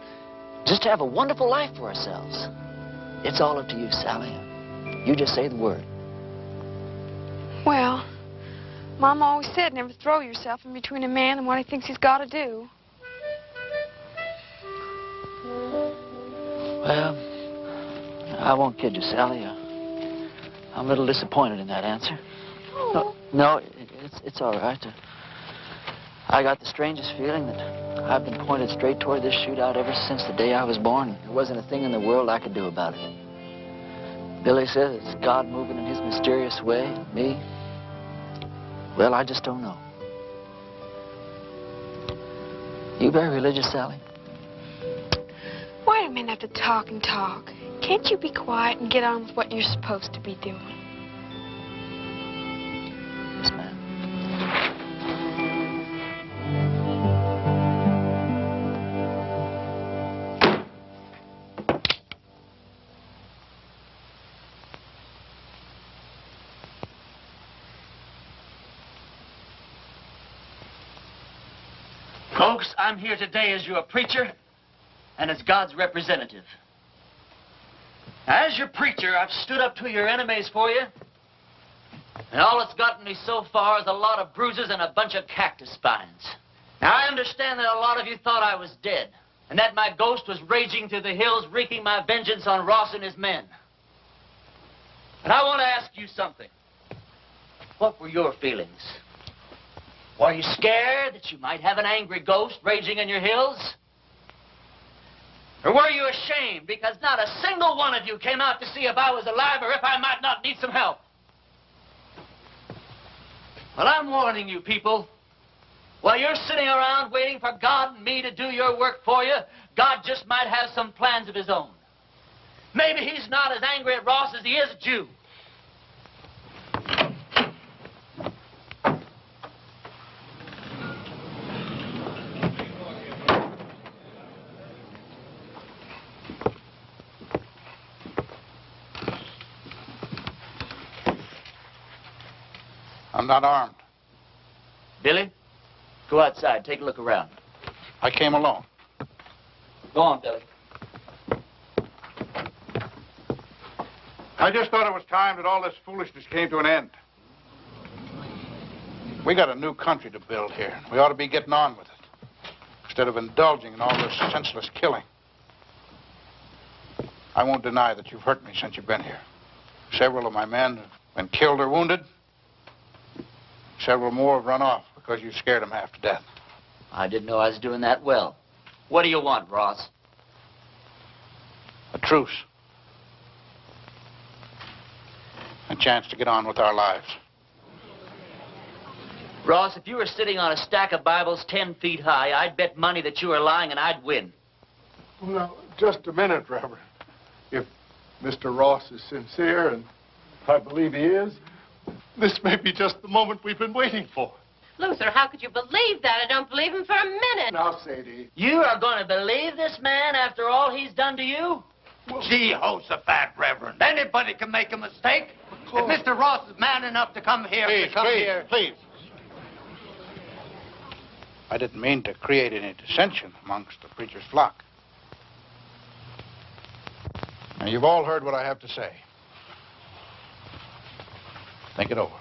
just have a wonderful life for ourselves. It's all up to you, Sally. You just say the word. Well, Mom always said never throw yourself in between a man and what he thinks he's got to do. Well, I won't kid you, Sally. I'm a little disappointed in that answer. No, it's all right. I got the strangest feeling that I've been pointed straight toward this shootout ever since the day I was born. There wasn't a thing in the world I could do about it. Billy says it's God moving in his mysterious way. Me? Well, I just don't know. You very religious, Sally? Why do men have to talk and talk? Can't you be quiet and get on with what you're supposed to be doing? Yes, ma'am. Folks, I'm here today as your preacher and as God's representative. As your preacher, I've stood up to your enemies for you. And all it's gotten me so far is a lot of bruises and a bunch of cactus spines. Now, I understand that a lot of you thought I was dead, and that my ghost was raging through the hills, wreaking my vengeance on Ross and his men. But I want to ask you something. What were your feelings? Were you scared that you might have an angry ghost raging in your hills? Or were you ashamed because not a single one of you came out to see if I was alive or if I might not need some help? Well, I'm warning you people. While you're sitting around waiting for God and me to do your work for you, God just might have some plans of his own. Maybe he's not as angry at Ross as he is at you. I'm not armed. Billy, go outside. Take a look around. I came alone. Go on, Billy. I just thought it was time that all this foolishness came to an end. We got a new country to build here. We ought to be getting on with it, instead of indulging in all this senseless killing. I won't deny that you've hurt me since you've been here. Several of my men have been killed or wounded. Several more have run off because you scared them half to death. I didn't know I was doing that well. What do you want, Ross? A truce. A chance to get on with our lives. Ross, if you were sitting on a stack of Bibles 10 feet high, I'd bet money that you were lying and I'd win. Well, now, just a minute, Reverend. If Mr. Ross is sincere, and I believe he is, this may be just the moment we've been waiting for. Luther, how could you believe that? I don't believe him for a minute. Now, Sadie. You are going to believe this man after all he's done to you? Well, Jehoshaphat, Reverend. Anybody can make a mistake. If Mr. Ross is man enough to come here, Please. I didn't mean to create any dissension amongst the preacher's flock. Now, you've all heard what I have to say. Think it over.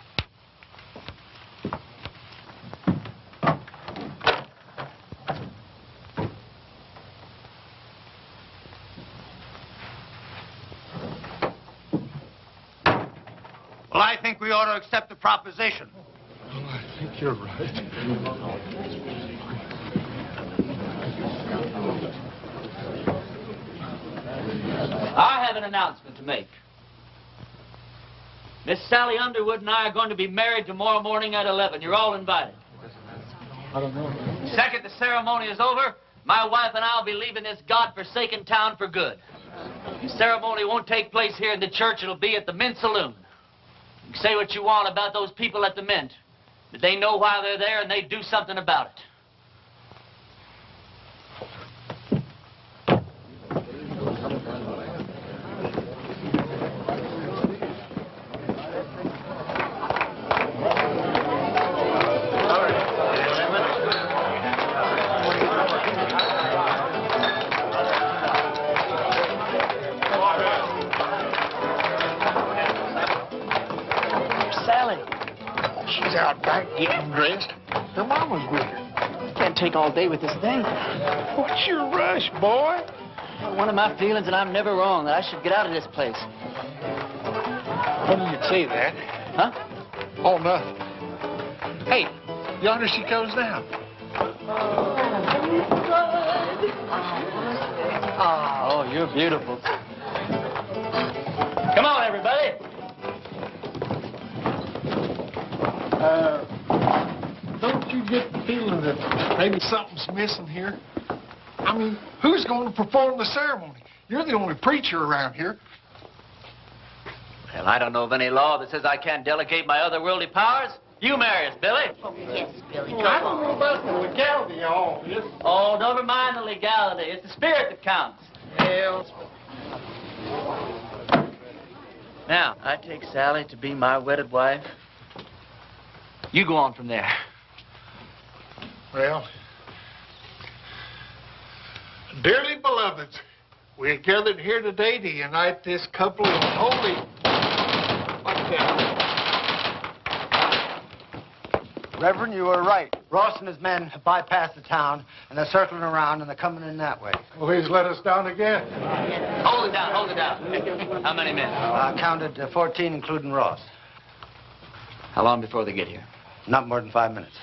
Well, I think we ought to accept the proposition. Well, I think you're right. I have an announcement to make. Miss Sally Underwood and I are going to be married tomorrow morning at 11. You're all invited. I don't know. The second the ceremony is over, my wife and I will be leaving this God-forsaken town for good. The ceremony won't take place here in the church. It'll be at the Mint Saloon. You can say what you want about those people at the Mint, but they know why they're there and they do something about it. Getting dressed. Her mama's with her. Can't take all day with this thing. What's your rush, boy? One of my feelings, and I'm never wrong, that I should get out of this place. Funny you'd say that. Huh? Oh, nothing. Hey, yonder she comes down. Oh, you're beautiful. Come on, everybody. Don't you get the feeling that maybe something's missing here? I mean, who's going to perform the ceremony? You're the only preacher around here. Well, I don't know of any law that says I can't delegate my otherworldly powers. You marry us, Billy. Oh, yes, Billy, come I don't on. know about the legality of all this. Oh, never mind the legality. It's the spirit that counts. Well, Now, I take Sally to be my wedded wife. You go on from there. well, dearly beloveds, we're gathered here today to unite this couple in holy... What's that? Reverend, you were right. Ross and his men have bypassed the town, and they're circling around, and they're coming in that way. Please let us down again. Hold it down, hold it down. How many men? I counted 14, including Ross. How long before they get here? Not more than 5 minutes.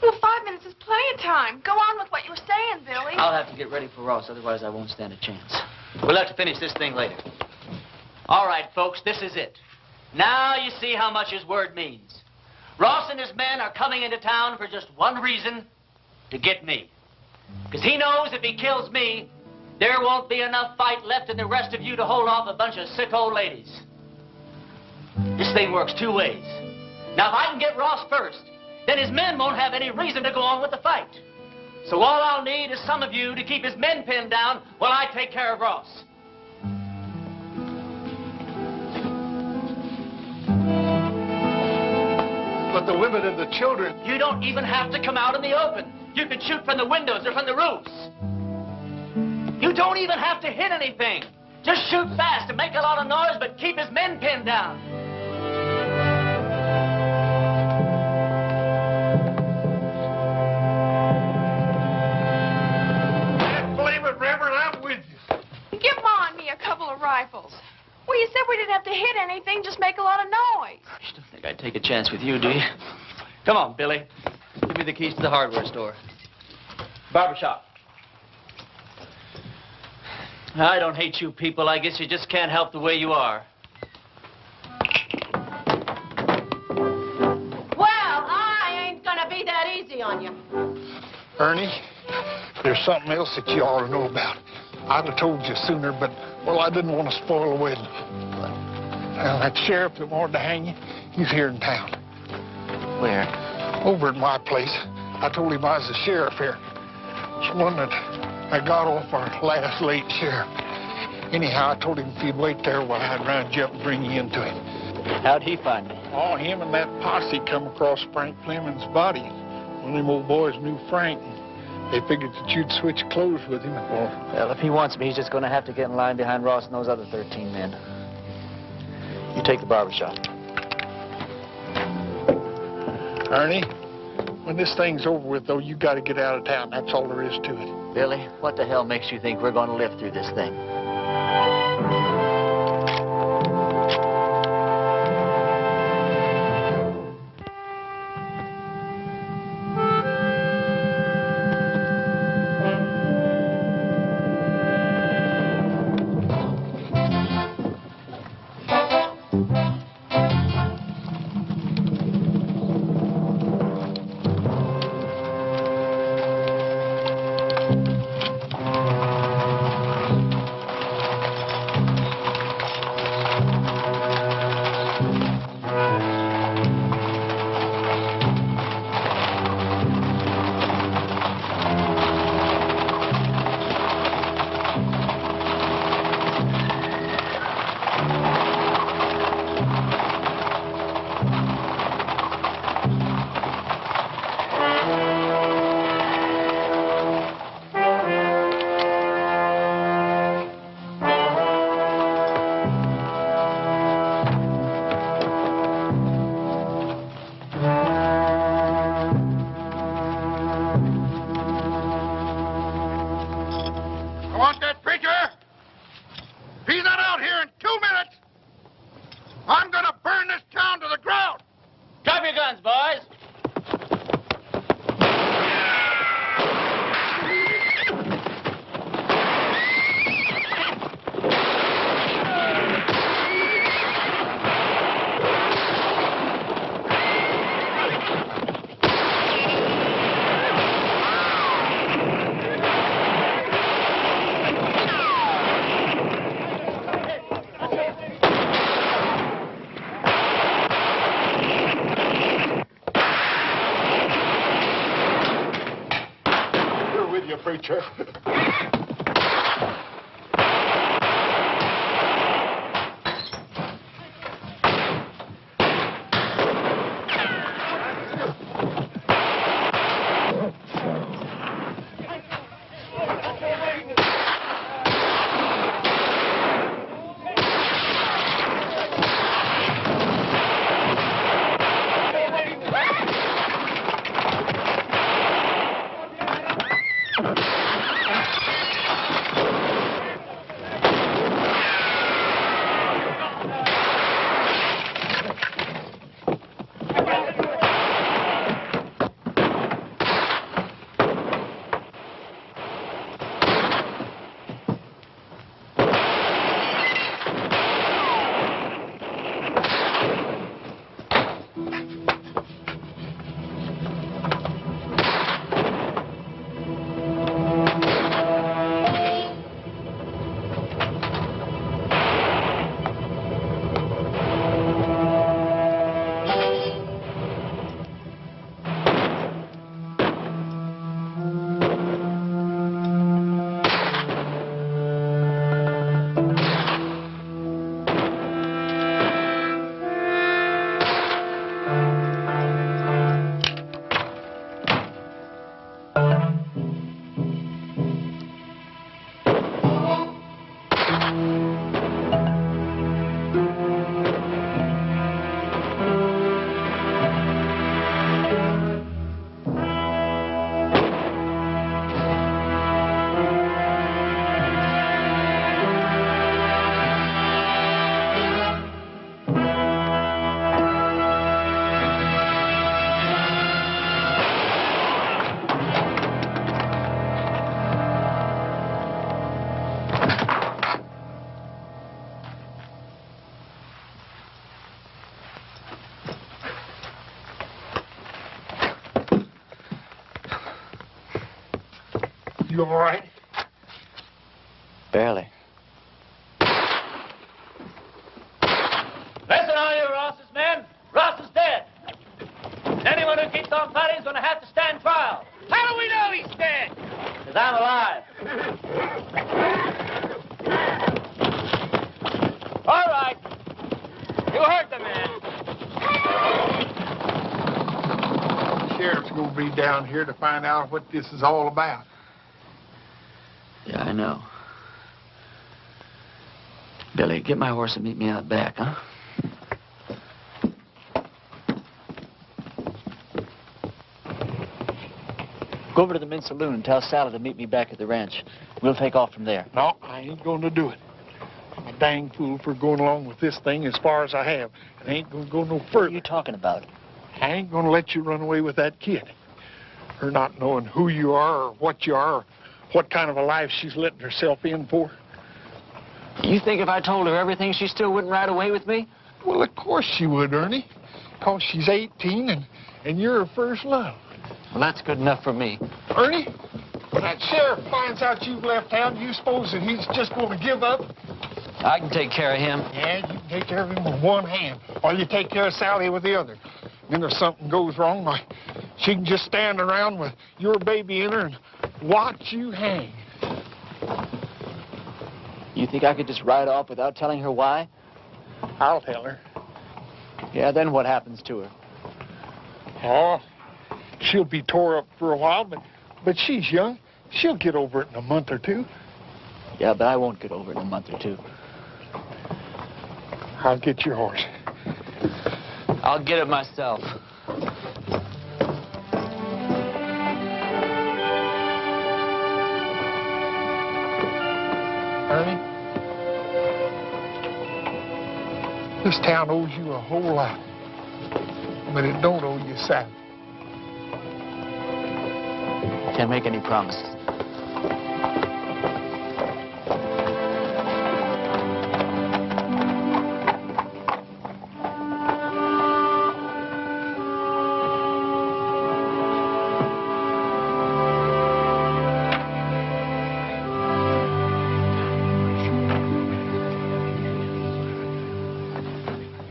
Well, 5 minutes is plenty of time. Go on with what you were saying, Billy. I'll have to get ready for Ross, otherwise I won't stand a chance. We'll have to finish this thing later. All right, folks, this is it. Now you see how much his word means. Ross and his men are coming into town for just one reason, to get me. Because he knows if he kills me, there won't be enough fight left in the rest of you to hold off a bunch of sick old ladies. This thing works two ways. Now, if I can get Ross first, then his men won't have any reason to go on with the fight. So all I'll need is some of you to keep his men pinned down while I take care of Ross. But the women and the children... You don't even have to come out in the open. You can shoot from the windows or from the roofs. You don't even have to hit anything. Just shoot fast and make a lot of noise, but keep his men pinned down. Can't believe it, Reverend. I'm with you. Give Ma and me a couple of rifles. Well, you said we didn't have to hit anything, just make a lot of noise. You don't think I'd take a chance with you, do you? Come on, Billy. Give me the keys to the hardware store. Barbershop. I don't hate you people. I guess you just can't help the way you are. Well, I ain't gonna be that easy on you. Ernie, there's something else that you ought to know about. I'd have told you sooner, but, well, I didn't want to spoil the wedding. Well, that sheriff that wanted to hang you, he's here in town. Where? Over at my place. I told him I was the sheriff here. It's one that I got off our last late sheriff. Anyhow, I told him if he'd wait there while I'd round you up and bring you into him. How'd he find me? Oh, him and that posse come across Frank Fleming's body. One of them old boys knew Frank. They figured that you'd switch clothes with him. Well, if he wants me, he's just going to have to get in line behind Ross and those other 13 men. You take the barbershop. Ernie, when this thing's over with, though, you got to get out of town. That's all there is to it. Billy, what the hell makes you think we're going to live through this thing? you, preacher. You all right? Barely. Listen, all you Ross's men. Ross is dead. Anyone who keeps on fighting is going to have to stand trial. How do we know he's dead? Because I'm alive. All right. You heard the man. The sheriff's going to be down here to find out what this is all about. Yeah, I know. Billy, get my horse and meet me out back, huh? Go over to the men's saloon and tell Sally to meet me back at the ranch. We'll take off from there. No, I ain't going to do it. I'm a dang fool for going along with this thing as far as I have. And I ain't going to go no further. What are you talking about? I ain't going to let you run away with that kid. Her not knowing who you are or what you are or what kind of a life she's letting herself in for. You think if I told her everything, she still wouldn't ride away with me? Well, of course she would, Ernie. Because she's 18 and you're her first love. Well, that's good enough for me. Ernie, when that sheriff finds out you've left town, you suppose that he's just going to give up? I can take care of him. Yeah, you can take care of him with one hand, or you take care of Sally with the other. Then if something goes wrong, why, she can just stand around with your baby in her and watch you hang. You think I could just ride off without telling her why? I'll tell her. Yeah, then what happens to her? Oh, she'll be tore up for a while, but she's young. She'll get over it in a month or two. Yeah, but I won't get over it in a month or two. I'll get your horse. I'll get it myself. Ernie, this town owes you a whole lot, but it don't owe you Sally. Can't make any promises.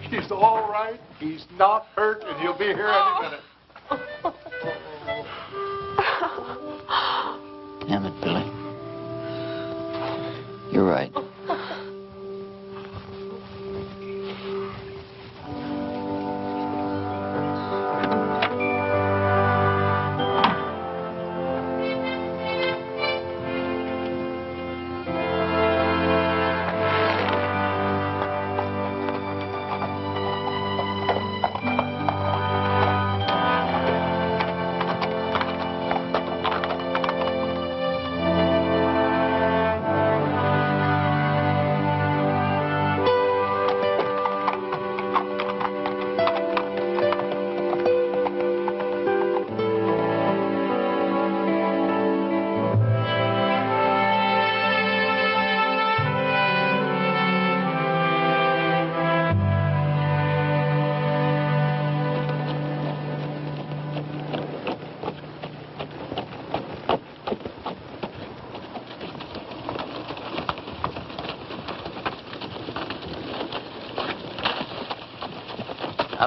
He's all right. He's not hurt, and he'll be here any minute.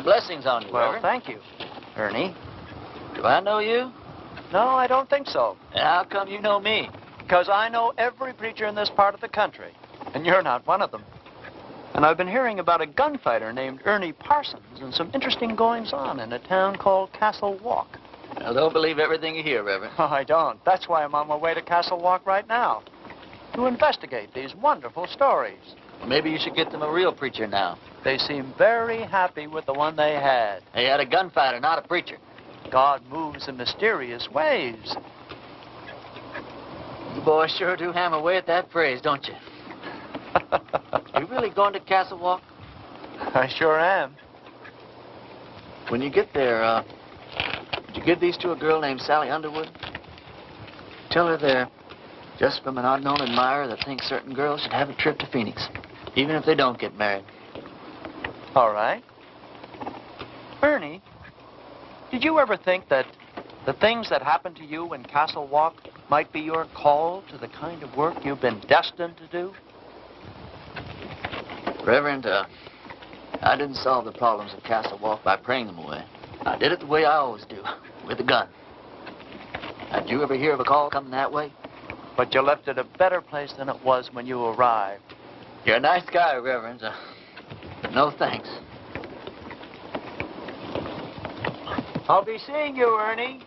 Blessings on you, Well, Reverend. thank you. Ernie, do I know you? No, I don't think so. And how come you know me? Because I know every preacher in this part of the country, and you're not one of them. And I've been hearing about a gunfighter named Ernie Parsons and some interesting goings-on in a town called Castle Walk. Now, don't believe everything you hear, Reverend. Oh, I don't. That's why I'm on my way to Castle Walk right now, to investigate these wonderful stories. Maybe you should get them a real preacher now. They seem very happy with the one they had. They had a gunfighter, not a preacher. God moves in mysterious ways. You boys sure do hammer away at that phrase, don't you? You really going to Castle Walk? I sure am. When you get there, would you give these to a girl named Sally Underwood? Tell her they're just from an unknown admirer that thinks certain girls should have a trip to Phoenix, even if they don't get married. All right. Ernie, did you ever think that the things that happened to you in Castle Walk might be your call to the kind of work you've been destined to do? Reverend, I didn't solve the problems of Castle Walk by praying them away. I did it the way I always do, with a gun. Now, did you ever hear of a call coming that way? But you left it a better place than it was when you arrived. You're a nice guy, Reverend. But no thanks. I'll be seeing you, Ernie.